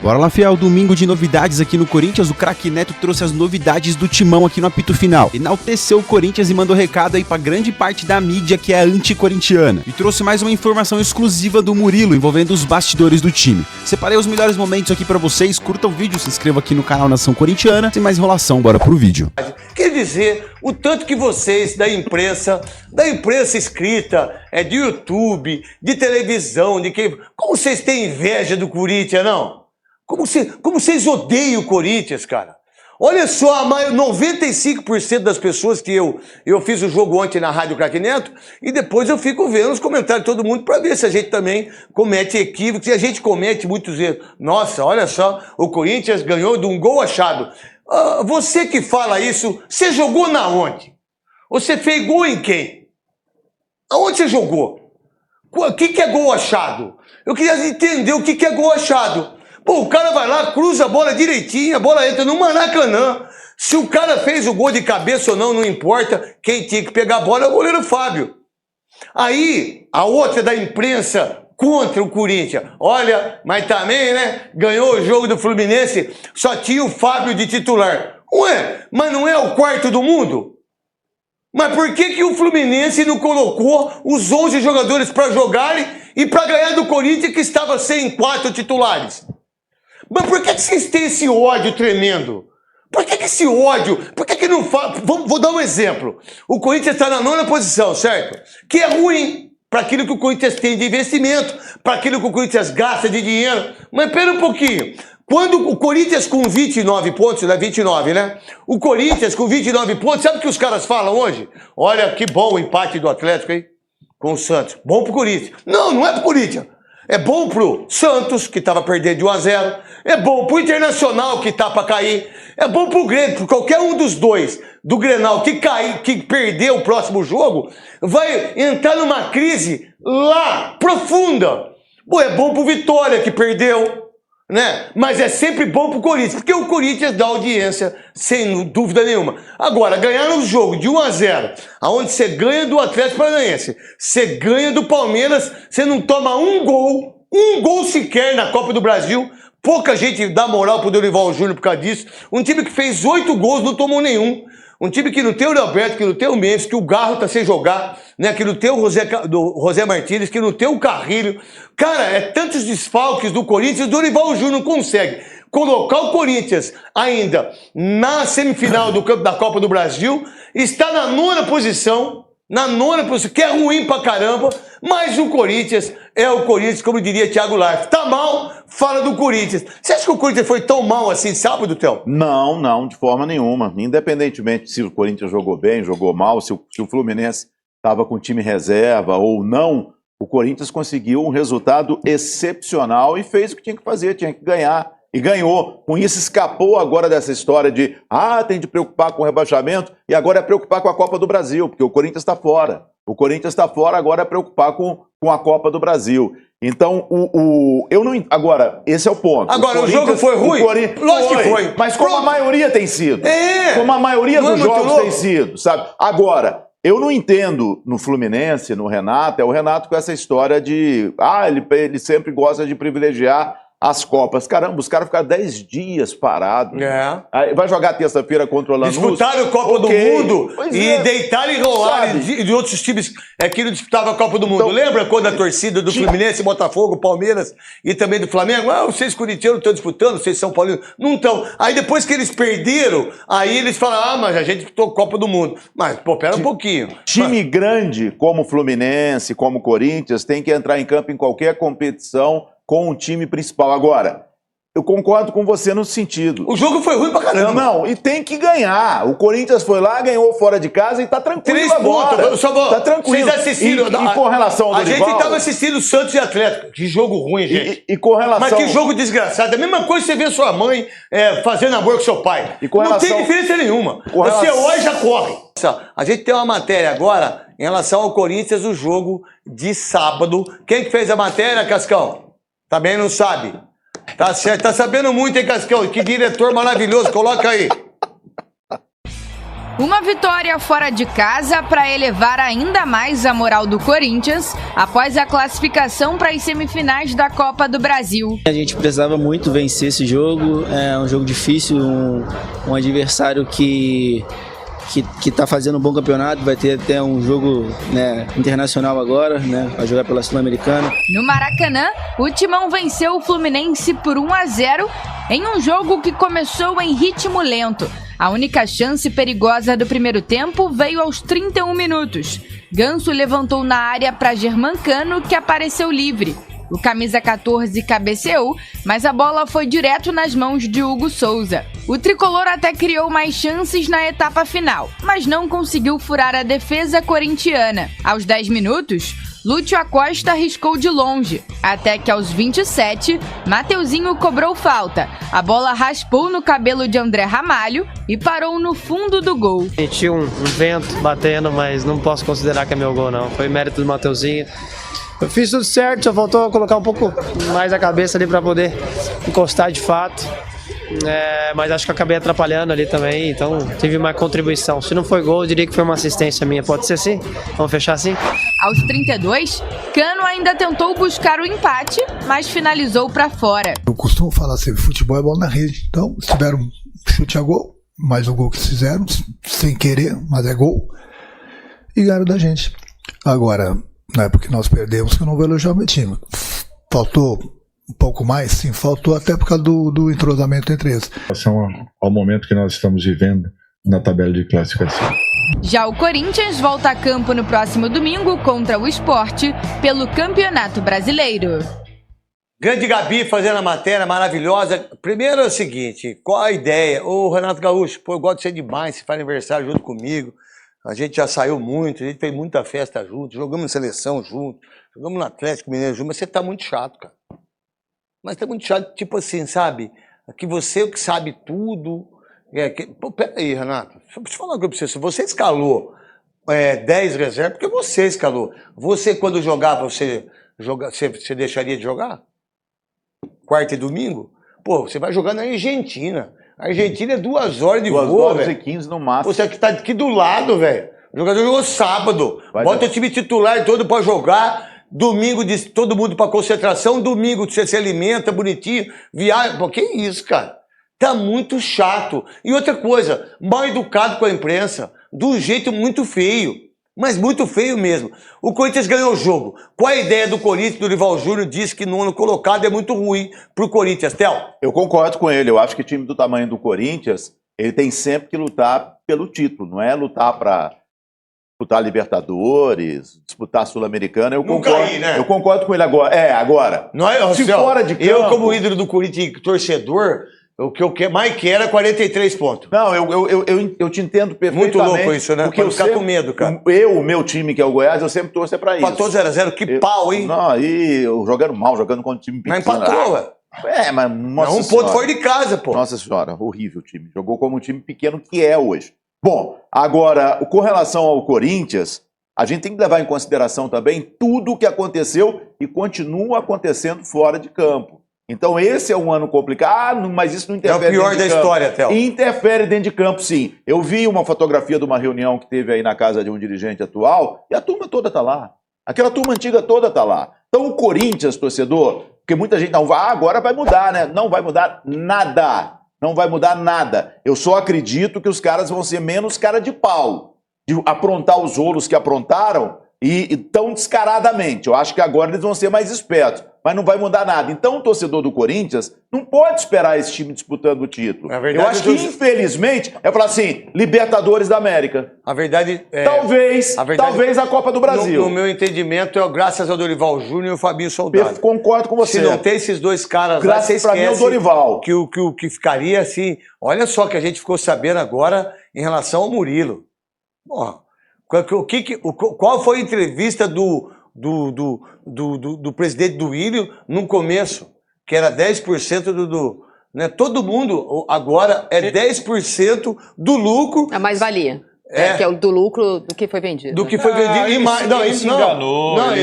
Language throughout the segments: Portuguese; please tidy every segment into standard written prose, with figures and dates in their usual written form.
Bora lá, fiel, domingo de novidades aqui no Corinthians. O craque Neto trouxe as novidades do timão aqui no apito final. Enalteceu o Corinthians e mandou recado aí pra grande parte da mídia que é anti-corintiana. E trouxe mais uma informação exclusiva do Murilo envolvendo os bastidores do time. Separei os melhores momentos aqui pra vocês. Curta o vídeo, se inscreva aqui no canal Nação Corintiana. Sem mais enrolação, bora pro vídeo. Quer dizer, o tanto que vocês da imprensa escrita, de YouTube, de televisão, como vocês têm inveja do Corinthians, não? Como vocês odeiam o Corinthians, cara? Olha só, 95% das pessoas que eu fiz o jogo ontem na Rádio Craque Neto e depois eu fico vendo os comentários de todo mundo para ver se a gente também comete equívocos, e a gente comete muitos erros. Nossa, olha só, o Corinthians ganhou de um gol achado. Você que fala isso, você jogou na onde? Você fez gol em quem? Aonde você jogou? O que é gol achado? Eu queria entender o que é gol achado. Pô, o cara vai lá, cruza a bola direitinho, a bola entra no Maracanã. Se o cara fez o gol de cabeça ou não, não importa. Quem tinha que pegar a bola é o goleiro Fábio. Aí, a outra da imprensa contra o Corinthians. Olha, mas também, né? Ganhou o jogo do Fluminense, só tinha o Fábio de titular. Ué, mas não é o quarto do mundo? Mas por que o Fluminense não colocou os 11 jogadores para jogarem e para ganhar do Corinthians que estava sem 4 titulares? Mas por que vocês têm esse ódio tremendo? Por que esse ódio? Por que não fala? Vou dar um exemplo. O Corinthians está na 9ª posição, certo? Que é ruim para aquilo que o Corinthians tem de investimento, para aquilo que o Corinthians gasta de dinheiro. Mas pera um pouquinho. Quando o Corinthians com 29 pontos, não é 29, né? O Corinthians com 29 pontos, sabe o que os caras falam hoje? Olha que bom o empate do Atlético aí com o Santos. Bom pro Corinthians. Não é pro Corinthians. É bom pro Santos, que estava perdendo de 1-0. É bom pro Internacional, que tá para cair. É bom pro Grêmio, porque qualquer um dos dois do Grenal que cair, que perder o próximo jogo, vai entrar numa crise lá, profunda. Pô, é bom pro Vitória, que perdeu, né? Mas é sempre bom pro Corinthians, porque o Corinthians dá audiência, sem dúvida nenhuma. Agora, ganhar um jogo de 1-0, aonde você ganha do Atlético Paranaense, você ganha do Palmeiras, você não toma um gol sequer na Copa do Brasil. Pouca gente dá moral pro Dorival Júnior por causa disso. Um time que fez 8 gols não tomou nenhum. Um time que não tem o Roberto, que não tem o Memphis, que o Garro tá sem jogar, né? Que não tem o José Martínez, que não tem o Carrilho. Cara, é tantos desfalques do Corinthians, o Dorival Júnior não consegue colocar o Corinthians ainda na semifinal da Copa do Brasil, está na 9ª posição, que é ruim pra caramba, mas o Corinthians é o Corinthians, como diria Thiago Life. Tá mal, fala do Corinthians. Você acha que o Corinthians foi tão mal assim sábado, Theo? Não, de forma nenhuma. Independentemente se o Corinthians jogou bem, jogou mal, se o Fluminense estava com time reserva ou não, o Corinthians conseguiu um resultado excepcional e fez o que tinha que fazer, tinha que ganhar. E ganhou. Com isso escapou agora dessa história de tem de preocupar com o rebaixamento e agora é preocupar com a Copa do Brasil, porque o Corinthians está fora. O Corinthians está fora, agora é preocupar com a Copa do Brasil. Então, eu não... Agora, esse é o ponto. Agora, o jogo foi ruim? Lógico que foi. Mas como a maioria tem sido. Como a maioria dos jogos tem sido, sabe? Agora, eu não entendo no Fluminense, no Renato, é o Renato com essa história de... ele sempre gosta de privilegiar as Copas. Caramba, os caras ficaram 10 dias parados. Aí vai jogar terça-feira contra o Lanús. Disputaram a Copa do Mundo e deitaram e rolaram de outros times que não disputavam a Copa do Mundo. Então, lembra quando a torcida do Fluminense, Botafogo, Palmeiras e também do Flamengo, vocês corintianos estão disputando, vocês São Paulinos, não estão. Aí depois que eles perderam, aí eles falaram, mas a gente disputou a Copa do Mundo. Mas, pô, pera um pouquinho. Time grande como o Fluminense, como o Corinthians, tem que entrar em campo em qualquer competição com o time principal. Agora, eu concordo com você no sentido. O jogo foi ruim pra caramba. Não, e tem que ganhar. O Corinthians foi lá, ganhou fora de casa e tá tranquilo 3 agora. pontos. Tá tranquilo. Vocês assistiram. E com relação ao Dorival... A gente tava assistindo Santos e Atlético. Que jogo ruim, gente. E com relação... Mas que jogo desgraçado. A mesma coisa que você vê sua mãe fazendo amor com seu pai. E com relação... Não tem diferença nenhuma. Você hoje já corre. A gente tem uma matéria agora em relação ao Corinthians, o jogo de sábado. Quem que fez a matéria, Cascão? Também não sabe. Tá certo, tá sabendo muito, hein, Cascão? Que diretor maravilhoso, coloca aí. Uma vitória fora de casa para elevar ainda mais a moral do Corinthians após a classificação para as semifinais da Copa do Brasil. A gente precisava muito vencer esse jogo, é um jogo difícil, um adversário que está fazendo um bom campeonato, vai ter até um jogo, né, internacional agora, né, vai jogar pela Sul-Americana. No Maracanã, o Timão venceu o Fluminense por 1-0 em um jogo que começou em ritmo lento. A única chance perigosa do primeiro tempo veio aos 31 minutos. Ganso levantou na área para Germancano, que apareceu livre. O camisa 14 cabeceou, mas a bola foi direto nas mãos de Hugo Souza. O tricolor até criou mais chances na etapa final, mas não conseguiu furar a defesa corintiana. Aos 10 minutos, Lúcio Acosta arriscou de longe, até que aos 27, Mateuzinho cobrou falta. A bola raspou no cabelo de André Ramalho e parou no fundo do gol. Senti um vento batendo, mas não posso considerar que é meu gol não. Foi mérito do Mateuzinho. Eu fiz tudo certo, só faltou colocar um pouco mais a cabeça ali para poder encostar de fato. Mas acho que eu acabei atrapalhando ali também, então tive uma contribuição. Se não foi gol, eu diria que foi uma assistência minha. Pode ser assim? Vamos fechar assim? Aos 32, Cano ainda tentou buscar o empate, mas finalizou para fora. Eu costumo falar assim, futebol é bola na rede. Então, se tiveram um chute a gol, mais o gol que fizeram, sem querer, mas é gol, e ganharam da gente. Agora, não é porque nós perdemos que eu não vou elogiar o meu time. Faltou um pouco mais, sim, faltou até por causa do entrosamento entre eles. Em relação ao momento que nós estamos vivendo na tabela de classificação. Já o Corinthians volta a campo no próximo domingo contra o Sport pelo Campeonato Brasileiro. Grande Gabi fazendo a matéria maravilhosa. Primeiro é o seguinte, qual a ideia? Ô Renato Gaúcho, pô, eu gosto de você demais, você faz aniversário junto comigo. A gente já saiu muito, a gente fez muita festa junto, jogamos na seleção junto, jogamos no Atlético Mineiro junto, mas você tá muito chato, cara. Mas tá muito chato, tipo assim, sabe? Que você que sabe tudo. Pô, peraí, Renato, deixa eu falar uma coisa pra você. Se você escalou 10 reservas, porque você escalou. Você, quando jogava, você deixaria de jogar? Quarta e domingo? Pô, você vai jogar na Argentina. A Argentina é 2 horas de voo, velho. 2 horas e 15 no máximo. Você que tá aqui do lado, velho. O jogador jogou sábado. Bota o time titular todo pra jogar. Domingo, todo mundo pra concentração. Domingo você se alimenta bonitinho. Viagem. Pô, que isso, cara? Tá muito chato. E outra coisa, mal educado com a imprensa. De um jeito muito feio. Mas muito feio mesmo. O Corinthians ganhou o jogo. Qual a ideia do Corinthians? Do Dorival Júnior disse que no ano colocado é muito ruim pro Corinthians. Theo? Eu concordo com ele. Eu acho que time do tamanho do Corinthians, ele tem sempre que lutar pelo título. Não é lutar para disputar Libertadores, disputar Sul-Americana. Eu concordo com ele agora. Agora. Não é, se fora de campo, eu, como ídolo do Corinthians, torcedor, o que eu mais quero é 43 pontos. Não, eu te entendo perfeitamente. Muito louco isso, né? Porque eu ficar com medo, cara. O meu time, que é o Goiás, eu sempre torço pra isso. Empatou 0-0, que pau, hein? Não, aí eu jogando mal, jogando contra o time pequeno. Mas empatou, velho. Mas nossa um ponto fora de casa, pô. Nossa senhora, horrível o time. Jogou como um time pequeno que é hoje. Bom, agora, com relação ao Corinthians, a gente tem que levar em consideração também tudo o que aconteceu e continua acontecendo fora de campo. Então esse é um ano complicado, mas isso não interfere dentro de campo. É o pior da história, Theo. Interfere dentro de campo, sim. Eu vi uma fotografia de uma reunião que teve aí na casa de um dirigente atual e a turma toda tá lá. Aquela turma antiga toda tá lá. Então o Corinthians, torcedor, porque muita gente não vai, agora vai mudar, né? Não vai mudar nada. Não vai mudar nada. Eu só acredito que os caras vão ser menos cara de pau, de aprontar os rolos que aprontaram e tão descaradamente. Eu acho que agora eles vão ser mais espertos, mas não vai mudar nada. Então o torcedor do Corinthians não pode esperar esse time disputando o título. Verdade, eu acho que, infelizmente, é falar assim, Libertadores da América. A verdade é... Talvez a Copa do Brasil. No meu entendimento, graças ao Dorival Júnior e o Fabinho Soldado. Concordo com você. Se não tem esses dois caras lá, você esquece, pra mim é o Dorival. Que o que ficaria assim... Olha só que a gente ficou sabendo agora em relação ao Murilo. Porra, qual foi a entrevista do presidente do Willian no começo? Que era 10% né? Todo mundo agora é 10% do lucro. A mais-valia. Que é o do lucro do que foi vendido. Do que foi vendido. E mais, ele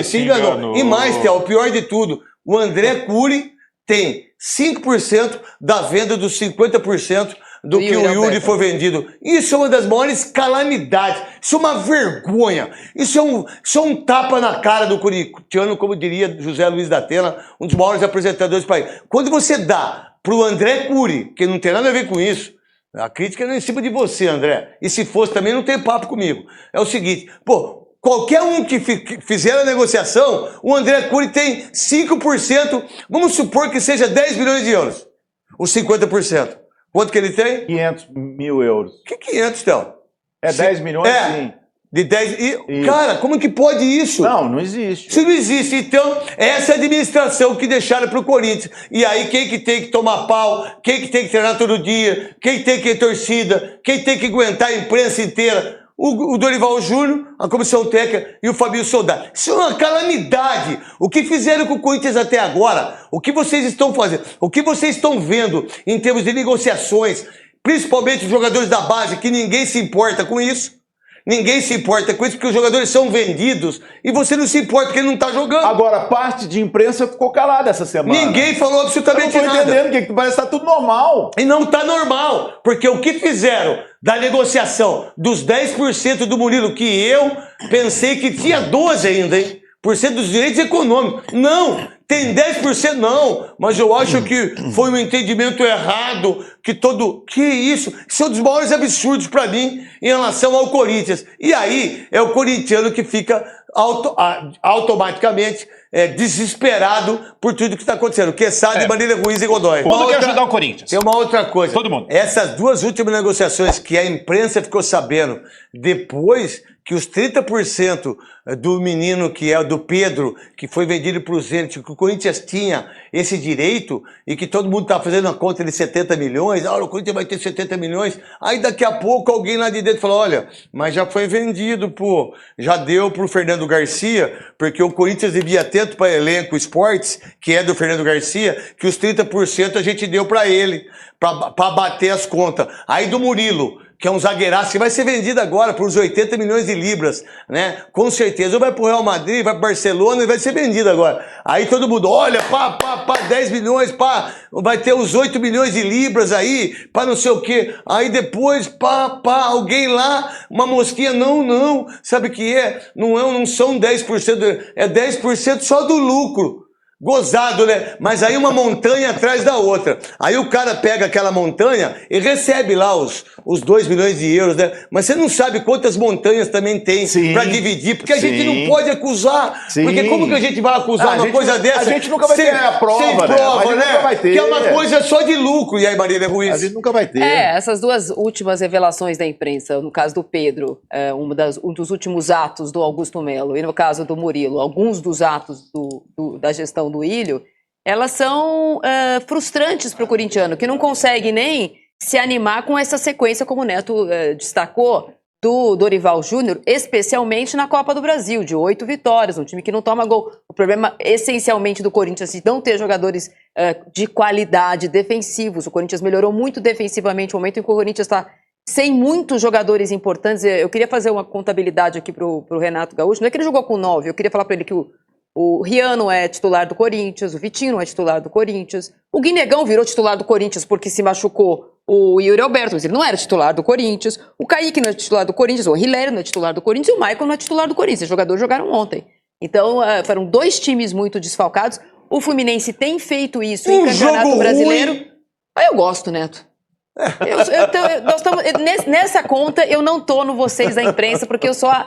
se enganou. E mais, Theo, o pior de tudo, o André Cury tem 5% da venda dos 50% do que o Yuri foi vendido. Isso é uma das maiores calamidades. Isso é uma vergonha. Isso é um tapa na cara do corintiano, como diria José Luiz da Atena, um dos maiores apresentadores do país. Quando você dá pro André Cury, que não tem nada a ver com isso, a crítica não é em cima de você, André. E se fosse também, não tem papo comigo. É o seguinte, pô, qualquer um que fizer a negociação, o André Cury tem 5%, vamos supor que seja 10 milhões de euros. Os 50%. Quanto que ele tem? 500 mil euros. Que 500, Théo? É 10 milhões, sim. De 10... Cara, como que pode isso? Não existe. Isso não existe. Então, essa é a administração que deixaram pro Corinthians. E aí, quem que tem que tomar pau? Quem que tem que treinar todo dia? Quem tem que ter torcida? Quem tem que aguentar a imprensa inteira? O Dorival Júnior, a comissão técnica e o Fabio Soldado. Isso é uma calamidade. O que fizeram com o Corinthians até agora, o que vocês estão fazendo, o que vocês estão vendo em termos de negociações, principalmente os jogadores da base, que ninguém se importa com isso. Ninguém se importa com isso, porque os jogadores são vendidos e você não se importa porque ele não está jogando. Agora, parte de imprensa ficou calada essa semana. Ninguém falou absolutamente nada. Eu não estou entendendo, que parece que está tudo normal. E não está normal, porque o que fizeram da negociação dos 10% do Murilo, que eu pensei que tinha 12% ainda, hein? Por cento dos direitos econômicos. Não, tem 10% não, mas eu acho que foi um entendimento errado, que isso? Isso é um dos maiores absurdos para mim em relação ao Corinthians. E aí é o corintiano que fica automaticamente desesperado por tudo que está acontecendo. Quesada, Marília Ruiz e Godoy. Todo mundo quer ajudar o Corinthians. Tem uma outra coisa. Todo mundo. Essas duas últimas negociações que a imprensa ficou sabendo depois que os 30% do menino que é do Pedro, que foi vendido para o Zenit, que o Corinthians tinha esse direito e que todo mundo está fazendo uma conta de 70 milhões, o Corinthians vai ter 70 milhões, aí daqui a pouco alguém lá de dentro falou, olha, mas já foi vendido, pô, já deu para o Fernando Garcia, porque o Corinthians devia tanto para elenco esportes, que é do Fernando Garcia, que os 30% a gente deu para ele, para bater as contas. Aí do Murilo, que é um zagueiraço, que vai ser vendido agora por uns 80 milhões de libras, né? Com certeza. Ou vai pro Real Madrid, vai pro Barcelona e vai ser vendido agora. Aí todo mundo, olha, 10 milhões, vai ter uns 8 milhões de libras aí, não sei o quê. Aí depois, alguém lá, uma mosquinha, não, sabe o que é? Não são 10%, é 10% só do lucro. Gozado, né? Mas aí uma montanha atrás da outra. Aí o cara pega aquela montanha e recebe lá os 2 milhões de euros, né? Mas você não sabe quantas montanhas também tem para dividir, porque a gente não pode acusar. Porque como que a gente vai acusar uma coisa dessa? A gente nunca vai ter a prova, sem prova, né? Nunca vai ter. Que é uma coisa só de lucro. E aí, Marília Ruiz? A gente nunca vai ter. Essas duas últimas revelações da imprensa, no caso do Pedro, um dos últimos atos do Augusto Melo, e no caso do Murilo, alguns dos atos da gestão do Ilho, elas são frustrantes para o corintiano, que não consegue nem se animar com essa sequência, como o Neto destacou, do Dorival Júnior, especialmente na Copa do Brasil, de 8 vitórias, um time que não toma gol. O problema, essencialmente, do Corinthians, de não ter jogadores de qualidade defensivos. O Corinthians melhorou muito defensivamente, no momento em que o Corinthians está sem muitos jogadores importantes. Eu queria fazer uma contabilidade aqui para o Renato Gaúcho. Não é que ele jogou com 9, eu queria falar para ele que o Rian não é titular do Corinthians, o Vitinho não é titular do Corinthians, o Guinegão virou titular do Corinthians porque se machucou o Yuri Alberto, mas ele não era titular do Corinthians, o Kaique não é titular do Corinthians, o Hilério não é titular do Corinthians e o Maicon não é titular do Corinthians. Os jogadores jogaram ontem. Então, foram 2 times muito desfalcados. O Fluminense tem feito isso em Campeonato Brasileiro. Eu gosto, Neto. Nessa conta, eu não tô no vocês da imprensa, porque eu sou a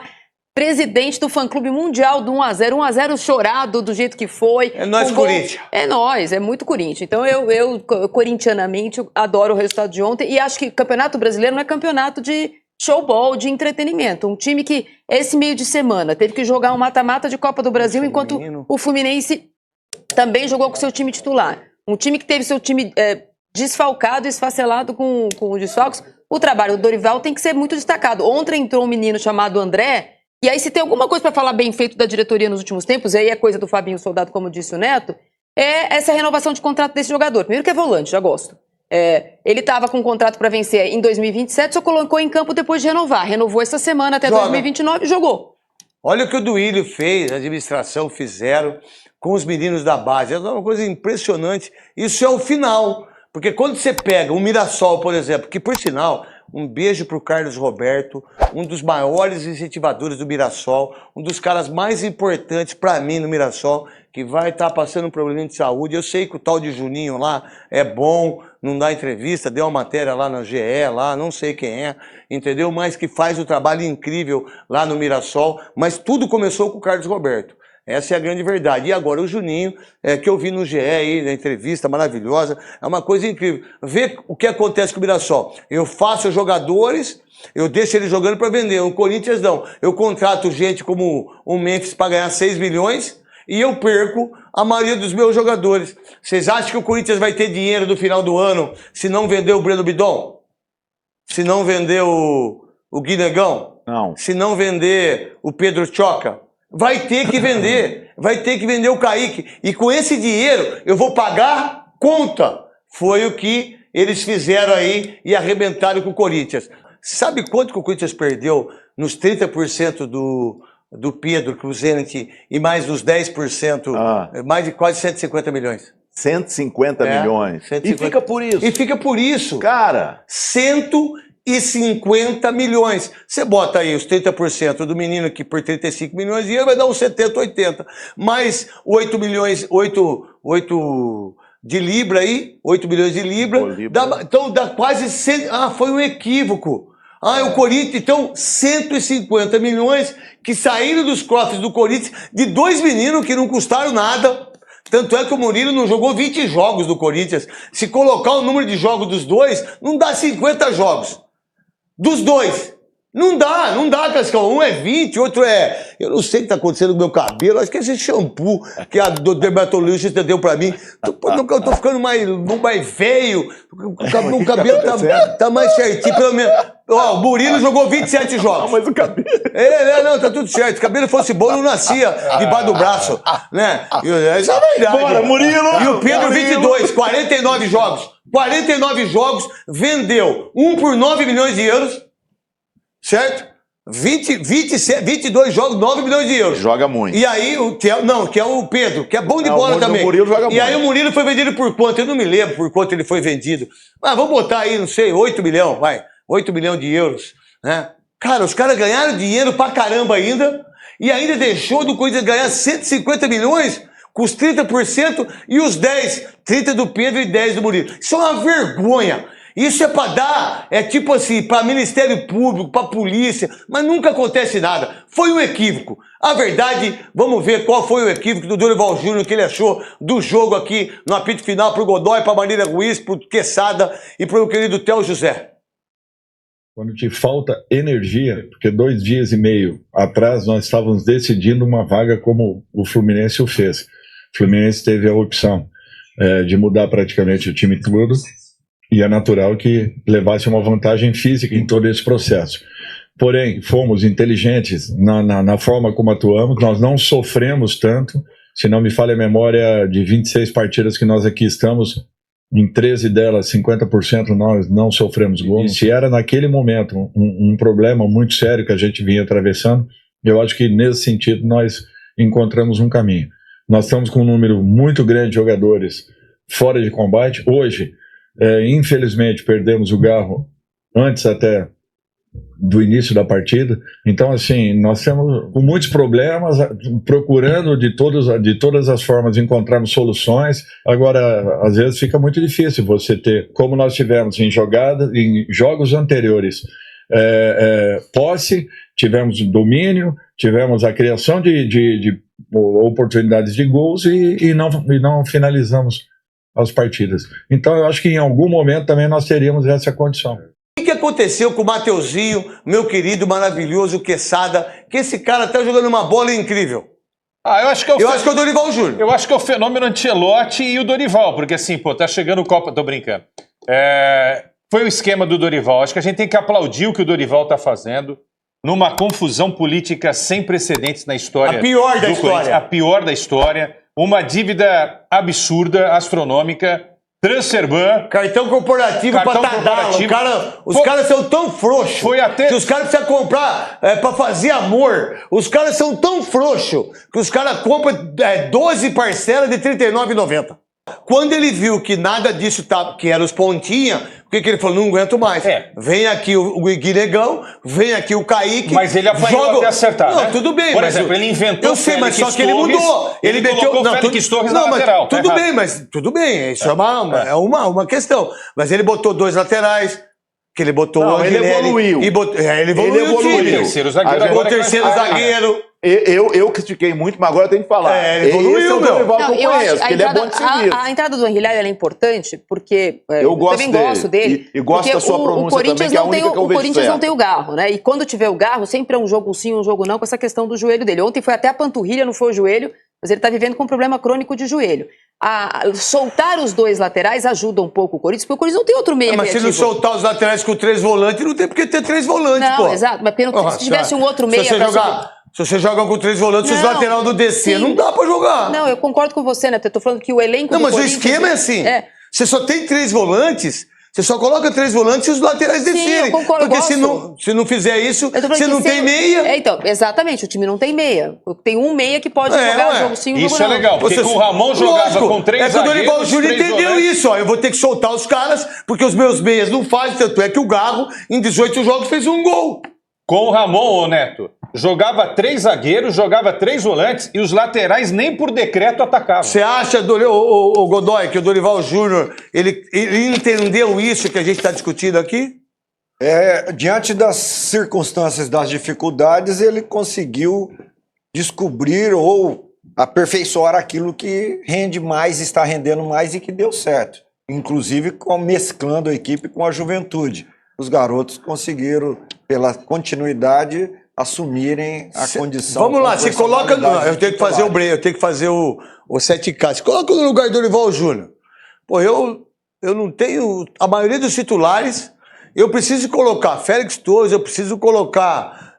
presidente do fã-clube mundial do 1x0. 1x0 chorado do jeito que foi. É nós, Corinthians. É nós, é muito Corinthians. Então eu corintianamente, adoro o resultado de ontem e acho que Campeonato Brasileiro não é campeonato de showball, de entretenimento. Um time que, esse meio de semana, teve que jogar um mata-mata de Copa do Brasil, enquanto o Fluminense também jogou com seu time titular. Um time que teve seu time desfalcado, esfacelado com os desfalques. O trabalho do Dorival tem que ser muito destacado. Ontem entrou um menino chamado André. E aí, se tem alguma coisa para falar bem feito da diretoria nos últimos tempos, e aí é coisa do Fabinho Soldado, como disse o Neto, é essa renovação de contrato desse jogador. Primeiro que é volante, já gosto. Ele estava com um contrato para vencer em 2027, só colocou em campo depois de renovar. Renovou essa semana até 2029 e jogou. Olha o que o Duílio fez, a administração fizeram com os meninos da base. É uma coisa impressionante. Isso é o final. Porque quando você pega o Mirassol, por exemplo, que por sinal, um beijo pro Carlos Roberto, um dos maiores incentivadores do Mirassol, um dos caras mais importantes para mim no Mirassol, que vai estar passando um probleminha de saúde. Eu sei que o tal de Juninho lá é bom, não dá entrevista, deu uma matéria lá na GE, lá, não sei quem é, entendeu? Mas que faz um trabalho incrível lá no Mirassol. Mas tudo começou com o Carlos Roberto. Essa é a grande verdade. E agora o Juninho, que eu vi no GE aí, na entrevista maravilhosa, é uma coisa incrível. Vê o que acontece com o Mirassol. Eu faço os jogadores, eu deixo eles jogando para vender. O Corinthians não. Eu contrato gente como o Memphis para ganhar 6 milhões e eu perco a maioria dos meus jogadores. Vocês acham que o Corinthians vai ter dinheiro no final do ano se não vender o Breno Bidon? Se não vender o Guinegão? Não. Se não vender o Pedro Choca? Vai ter que vender o Kaique. E com esse dinheiro eu vou pagar conta. Foi o que eles fizeram aí e arrebentaram com o Corinthians. Sabe quanto que o Corinthians perdeu nos 30% do Pedro, que o Zenit, e mais os 10%, mais de quase 150 milhões. 150 milhões. 150. E fica por isso. E fica por isso. Cara. 150 milhões. Você bota aí os 30% do menino que por 35 milhões de euros vai dar uns 70, 80. Mais 8 milhões, 8 de libra aí, 8 milhões de libra. Então dá quase 100. Foi um equívoco. O Corinthians, então, 150 milhões que saíram dos cofres do Corinthians de 2 meninos que não custaram nada. Tanto é que o Murilo não jogou 20 jogos do Corinthians. Se colocar o número de jogos dos dois, não dá 50 jogos. Dos dois. Não dá, Cascão. Um é 20, outro é... Eu não sei o que está acontecendo com o meu cabelo. Acho que esse shampoo que a dermatologista deu para mim. Eu tô ficando mais feio. O cabelo tá mais certinho, pelo menos. O Murilo jogou 27 jogos. Mas o cabelo... Não, tá tudo certo. Se o cabelo fosse bom, não nascia debaixo do braço. Né? Isso é verdade. Bora, Murilo! E o Pedro, 22, 49 jogos. 49 jogos, vendeu um por 9 milhões de euros. Certo? 22 jogos, 9 milhões de euros. Joga muito. E aí, que é o Pedro, que é bom de bola também. O Murilo joga muito. E aí o Murilo foi vendido por quanto? Eu não me lembro por quanto ele foi vendido. Mas vamos botar aí, não sei, 8 milhões, vai. 8 milhões de euros. Né? Cara, os caras ganharam dinheiro pra caramba ainda. E ainda deixou do Corinthians ganhar 150 milhões com os 30% e os 10. 30 do Pedro e 10 do Murilo. Isso é uma vergonha. Isso é para dar, tipo assim, para Ministério Público, para polícia, mas nunca acontece nada. Foi um equívoco. A verdade, vamos ver qual foi o equívoco do Dorival Júnior, que ele achou do jogo aqui no apito final para o Godoy, para a Marília Ruiz, para o Quesada e para o querido Theo José. Quando te falta energia, porque 2 dias e meio atrás nós estávamos decidindo uma vaga como o Fluminense o fez. O Fluminense teve a opção de mudar praticamente o time todo. E é natural que levasse uma vantagem física em todo esse processo. Porém, fomos inteligentes na forma como atuamos, nós não sofremos tanto, se não me falha a memória, de 26 partidas que nós aqui estamos, em 13 delas, 50% nós não sofremos gol. Se era naquele momento um problema muito sério que a gente vinha atravessando, eu acho que nesse sentido nós encontramos um caminho. Nós estamos com um número muito grande de jogadores fora de combate. Hoje, infelizmente, perdemos o Garro antes até do início da partida. Então, assim, nós estamos com muitos problemas, procurando de todas as formas encontrarmos soluções. Agora, às vezes fica muito difícil você ter, como nós tivemos em jogos anteriores, posse, tivemos domínio, tivemos a criação de oportunidades de gols e não finalizamos as partidas. Então eu acho que em algum momento também nós teríamos essa condição. O que aconteceu com o Mateuzinho, meu querido, maravilhoso Quesada, que esse cara tá jogando uma bola incrível? Eu acho que é o Dorival Júnior. Eu acho que é o fenômeno Ancelotti e o Dorival, porque assim, tá chegando o Copa... Tô brincando. Foi o esquema do Dorival. Acho que a gente tem que aplaudir o que o Dorival tá fazendo numa confusão política sem precedentes na história. A pior da história. A pior da história. Uma dívida absurda, astronômica, Transferban. Cartão corporativo para Tadala. Os caras são tão frouxos que os caras precisam comprar para fazer amor. Os caras são tão frouxos que os caras compram 12 parcelas de R$ 39,90. Quando ele viu que nada disso que era os pontinha, o que ele falou? Não aguento mais. Vem aqui o Guinegão, vem aqui o Kaique. Mas ele apanhou até acertar, Não, né? tudo bem. Por mas exemplo, ele inventou eu sei, mas Félix só que ele Torres, mudou. ele colocou o Félix Torres na lateral. Tudo bem, mas tudo bem. Isso é uma questão. Mas ele botou 2 laterais. Que ele botou o ele evoluiu. Ele evoluiu o time. Terceiro zagueiro. Agora o terceiro zagueiro. Eu critiquei muito, mas agora eu tenho que falar. Ele evoluiu, esse é o Dorival que eu conheço, porque ele é bom de serviço. A entrada do Henrique é importante, porque eu também gosto dele. E gosto da sua pronúncia também, que é a única que eu vejo O Corinthians certo. não tem o Garro, né? E quando tiver o Garro, sempre é um jogo sim, um jogo não, com essa questão do joelho dele. Ontem foi até a panturrilha, não foi o joelho, mas ele tá vivendo com um problema crônico de joelho. Soltar os 2 laterais ajuda um pouco o Corinthians, porque o Corinthians não tem outro meia Mas se não soltar os laterais com 3 volantes, não tem porque ter 3 volantes, pô. Não, exato, mas porque se tivesse um outro meia... Se você joga com 3 volantes, os laterais do DC, não dá pra jogar. Não, eu concordo com você, né? Eu tô falando que o elenco do Corinthians... Não, mas o esquema é assim. Você só tem 3 volantes... Você só coloca 3 volantes e os laterais descerem. Eu concordo, porque se não fizer isso, você não tem meia. Então, exatamente, o time não tem meia. Tem um meia que pode jogar o jogo sim, o jogo não. Isso é legal, porque o Ramon jogava com 3 zagueiros. O Dorival Júnior entendeu isso, ó. Eu vou ter que soltar os caras, porque os meus meias não fazem, tanto é que o Garro, em 18 jogos, fez 1 gol. Com o Ramon, ô Neto, jogava 3 zagueiros, jogava 3 volantes e os laterais nem por decreto atacavam. Você acha, o Godoy, que o Dorival Júnior, ele entendeu isso que a gente está discutindo aqui? Diante das circunstâncias, das dificuldades, ele conseguiu descobrir ou aperfeiçoar aquilo que rende mais, está rendendo mais e que deu certo. Inclusive mesclando a equipe com a juventude. Os garotos conseguiram, pela continuidade, assumirem a condição. Vamos lá, você coloca. Eu tenho que fazer o break, eu tenho que fazer o 7K. Você coloca no lugar do Dorival Júnior. Pô, eu não tenho. A maioria dos titulares, eu preciso colocar Félix Torres, eu preciso colocar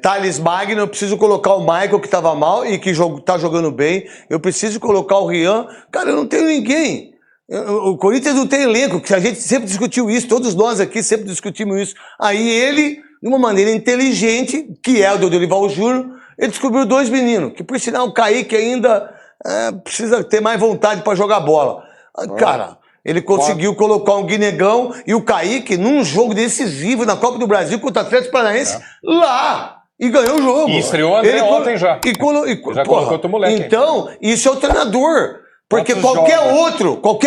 Thales Magno, eu preciso colocar o Michael, que estava mal e que tá jogando bem. Eu preciso colocar o Rian. Cara, eu não tenho ninguém. O Corinthians não tem elenco, que a gente sempre discutiu isso, todos nós aqui sempre discutimos isso. Aí ele, de uma maneira inteligente, que é o do Dorival Júnior, ele descobriu 2 meninos, que por sinal o Kaique ainda precisa ter mais vontade para jogar bola. Cara, ele conseguiu colocar um Guinegão e o Kaique num jogo decisivo na Copa do Brasil contra o Atlético Paranaense lá. E ganhou o jogo. E estreou André ontem já. Já colocou outro moleque. Então, isso é o treinador. Porque qualquer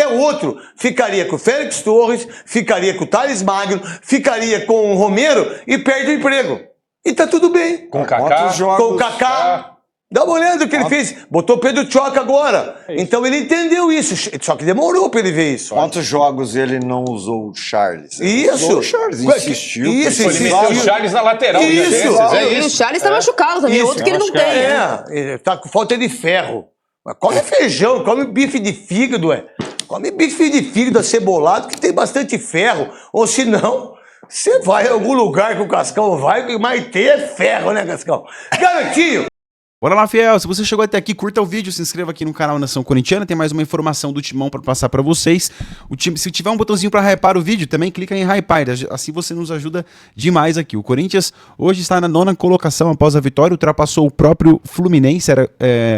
outro ficaria com o Félix Torres, ficaria com o Thales Magno, ficaria com o Romero e perde o emprego. E tá tudo bem. Com o Kaká. Com o Kaká. Dá uma olhada no que ele fez. Botou o Pedro Choca agora. Então ele entendeu isso. Só que demorou pra ele ver isso. Quantos jogos ele não usou o Charles? Isso. Usou o Charles, insistiu. Ele meteu o Charles na lateral. Isso. E o Charles tá machucado também, outro que ele não tem. Ele tá com falta de ferro. Mas come feijão, come bife de fígado, Come bife de fígado acebolado, que tem bastante ferro. Ou se não, você vai em algum lugar que o Cascão vai, mas tem ferro, né, Cascão? Garantinho! Bora lá, fiel. Se você chegou até aqui, curta o vídeo, se inscreva aqui no canal Nação Corintiana. Tem mais uma informação do Timão para passar para vocês. Se tiver um botãozinho para hypar o vídeo, também clica em hypar. Assim você nos ajuda demais aqui. O Corinthians hoje está na 9ª colocação após a vitória. Ultrapassou o próprio Fluminense, era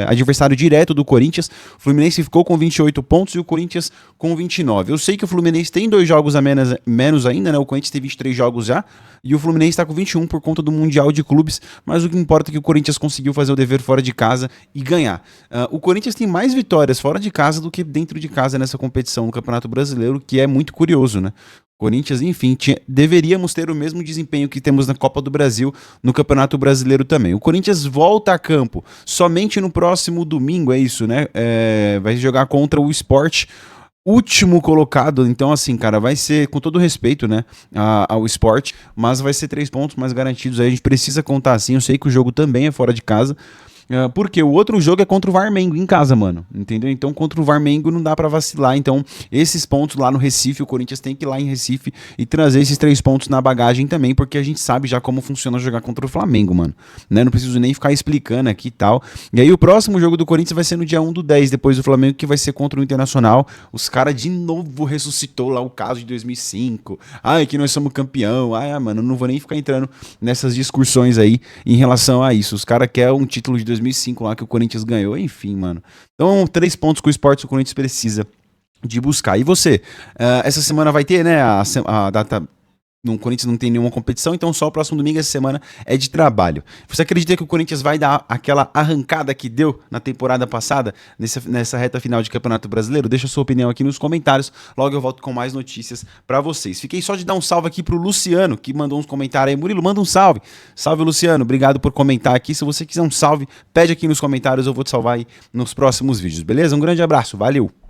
adversário direto do Corinthians. O Fluminense ficou com 28 pontos e o Corinthians com 29. Eu sei que o Fluminense tem 2 jogos a menos ainda, né? O Corinthians tem 23 jogos já. E o Fluminense está com 21 por conta do Mundial de Clubes. Mas o que importa é que o Corinthians conseguiu fazer o dever fora de casa e ganhar. O Corinthians tem mais vitórias fora de casa do que dentro de casa nessa competição no Campeonato Brasileiro, que é muito curioso, né? Corinthians, enfim, deveríamos ter o mesmo desempenho que temos na Copa do Brasil no Campeonato Brasileiro também. O Corinthians volta a campo somente no próximo domingo, é isso, né? Vai jogar contra o Sport, último colocado. Então, assim, cara, vai ser, com todo respeito, né, ao Sport, mas vai ser 3 pontos mais garantidos. Aí a gente precisa contar assim. Eu sei que o jogo também é fora de casa, porque o outro jogo é contra o Varmengo em casa, mano, entendeu? Então contra o Varmengo não dá pra vacilar. Então esses pontos lá no Recife, o Corinthians tem que ir lá em Recife e trazer esses 3 pontos na bagagem também, porque a gente sabe já como funciona jogar contra o Flamengo, mano, né? Não preciso nem ficar explicando aqui e tal. E aí o próximo jogo do Corinthians vai ser no dia 1/10, depois do Flamengo, que vai ser contra o Internacional. Os caras de novo ressuscitou lá o caso de 2005. Ai, que nós somos campeão. Ai, mano, não vou nem ficar entrando nessas discussões aí em relação a isso. Os caras querem um título de 2005 lá que o Corinthians ganhou, enfim, mano. Então, 3 pontos que o Sport o Corinthians precisa de buscar. E você? Essa semana vai ter, né, a data... No Corinthians não tem nenhuma competição, então só o próximo domingo, essa semana, é de trabalho. Você acredita que o Corinthians vai dar aquela arrancada que deu na temporada passada, nessa reta final de Campeonato Brasileiro? Deixa a sua opinião aqui nos comentários, logo eu volto com mais notícias pra vocês. Fiquei só de dar um salve aqui pro Luciano, que mandou uns comentários aí. Murilo, manda um salve. Salve, Luciano, obrigado por comentar aqui. Se você quiser um salve, pede aqui nos comentários, eu vou te salvar aí nos próximos vídeos, beleza? Um grande abraço, valeu!